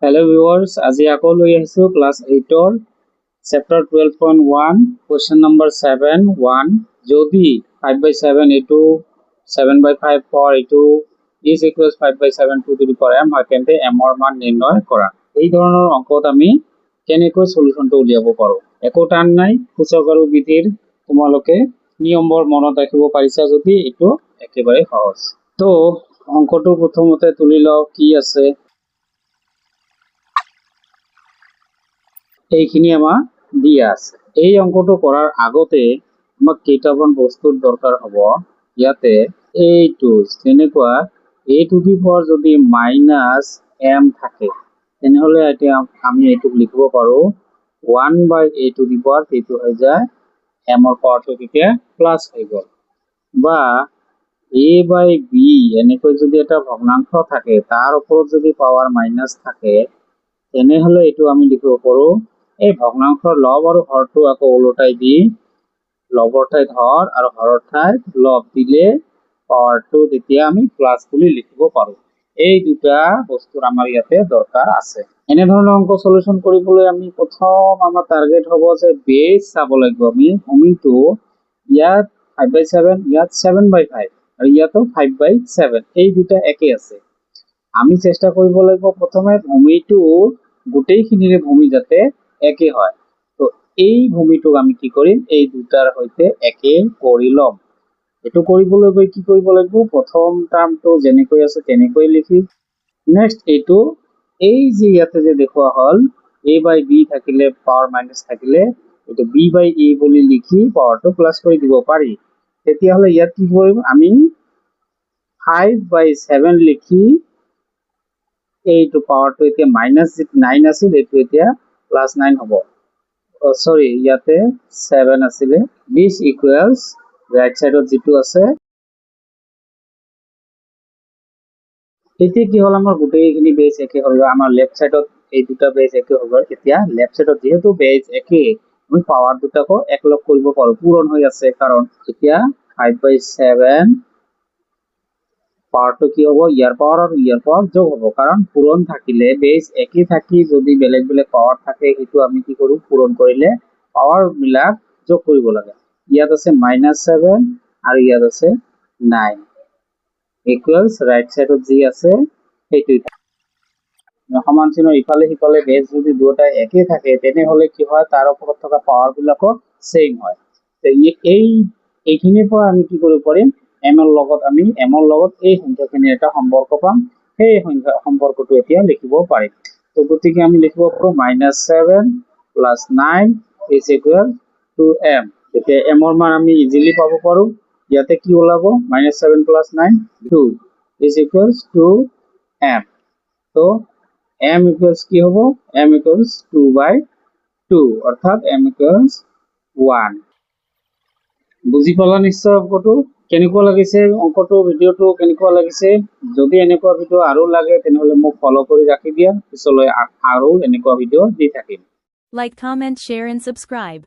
Hello viewers, আজি আকৌ লৈ আহিছো ক্লাস 8 ৰ chapter 12.1 question number 7 1 যদি 5/7 into 7/5 for into is equals 5/7 to the power m হয় তেন্তে m ৰ মান নিৰ্ণয় কৰা। এই ধৰণৰ অংকত আমি কেনেকৈ সলিউশনটো উলিয়াব পাৰো। একো টান নাই, সূচক আৰু বিধিৰ তোমালোকে নিয়মবোৰ মনত ৰাখিব পাৰিছা যদি এটো একেবাৰে সহজ। তো অংকটো প্ৰথমতে তুলি লও কি আছে। এইখিনি আমাৰ দিয়া আছে। এই অঙ্কটো কৰাৰ আগতে আমাক কেইটামান বস্তুৰ দৰকাৰ হ'ব। ইয়াতে এইটো যেনেকুৱা a টু দি পাৱাৰ যদি -m থাকে তেনেহলে এতিয়া আমি এইটো লিখিব পাৰো 1/a টু দি পাৱাৰ এইটো হৈ যায় m ৰ পাৱাৰটো তেতিয়া প্লাস হৈ গ'ল, বা a/b এনেকৈ যদি এটা ভগ্নাংশ থাকে তাৰ ওপৰত যদি পাৱাৰ মাইনাস থাকে তেনেহলে এইটো আমি লিখিব পাৰো এই ভগ্নাংশৰ লব আৰু হৰটো আকৌ উলটাই দি লবৰ ঠাইত হৰ আৰু হৰৰ ঠাইত লব দিলে পাৱাৰটো তেতিয়া আমি প্লাস বুলি লিখিব পাৰো। এই দুটা বস্তুৰ আমাৰ ইয়াতে দৰকাৰ আছে। এনে ধৰণৰ অংক সলিউশন কৰিবলৈ আমি প্ৰথম আমাৰ টাৰ্গেট হ'ব যে বেস চাব লাগিব। আমি ভূমিটো ইয়াত 5/7 ইয়াত 7/5 আৰু ইয়াতো 5/7 এই দুটা একে আছে। আমি চেষ্টা কৰিব লাগিব প্ৰথমে ভূমিটো গোটেইখিনিৰে ভূমি যাতে একে হয়। তো এই ভূমিটোক আমি কি কৰিম এই দুটাৰ সৈতে একে কৰি লম। এটো কৰিবলৈ গৈ কি কৰিব লাগিব প্ৰথম টাৰ্মটো যেনেকৈ আছে তেনেকৈ লিখি নেক্সট এটো এই যে ইয়াতে যে দেখুৱা হল a/b থাকিলে পাৱাৰ মাইনাস থাকিলে এটো b/a বুলি লিখি পাৱাৰটো প্লাস কৰি দিব পাৰি। তেতিয়া হলে ইয়াত কি কৰিম আমি 5/7 লিখি এইটো পাৱাৰটো এতিয়া -9 আছিল এটো এতিয়া +9 হ'ব। সৰি ইয়াতে 7 আছিলে। this equals ৰাইট সাইডত যেটো আছে এতিয়া কি হল আমাৰ গোটেইখিনি বেস একে হল। আমাৰ লেফট সাইডত এই দুটা বেস একে হল। এতিয়া লেফট সাইডত যেহেতু বেস একে আমি পাৱাৰ দুটাকো একলগ কৰিব পাৰো, পূৰণ হৈ আছে কাৰণ এতিয়া 5/7 পাৱাৰটো কি হ'ব ইয়াৰ পাৱাৰ আৰু ইয়াৰ পাৱাৰ যোগ হ'ব কাৰণ পূৰণ থাকিলে বেস একই থাকি যদি বেলেগ বেলেগ পাৱাৰ থাকে সেইটো আমি কি কৰো পূৰণ কৰিলে পাৱাৰ বিলাক যোগ কৰিব লাগে। ইয়াত আছে -7 আৰু ইয়াত আছে 9 ইকুয়ালস রাইট সাইডত যি আছে সেইটোই সমান চিহ্ন ইফালে সিফালে বেস যদি দুটা একই থাকে তেনেহলে কি হয় তাৰ ওপৰত থকা পাৱাৰ বিলাকো সেম হয়। তো এইখিনিৰ পৰা আমি কি কৰিব পাৰিম m ৰ লগত আমি m ৰ লগত এই সংখ্যাখিনিৰ এটা সম্পৰ্ক পাম। সেই সংখ্যা সম্পৰ্কটো এতিয়া লিখিব পাৰিম। তো গতিকে আমি লিখিব পাৰো -7 + 9 = m। এতিয়া m ৰ মান আমি ইজিলি পাব পাৰো। ইয়াতে কি ওলাব -7 + 9 2 = m। তো m equals কি হ'ব m equals 2/2 অর্থাৎ m equals 1। বুজি পালা নিশ্চয় অঙ্কটো কেনেকুৱা লাগিছে অঙ্কটো ভিডিওটো কেনেকুৱা লাগিছে। যদি এনেকুৱা ভিডিও আৰু লাগে তেনেহলে মোক ফলো কৰি ৰাখি দিয়া, পিছলৈ আৰু এনেকুৱা ভিডিও দি থাকিম। Like, comment, share and subscribe.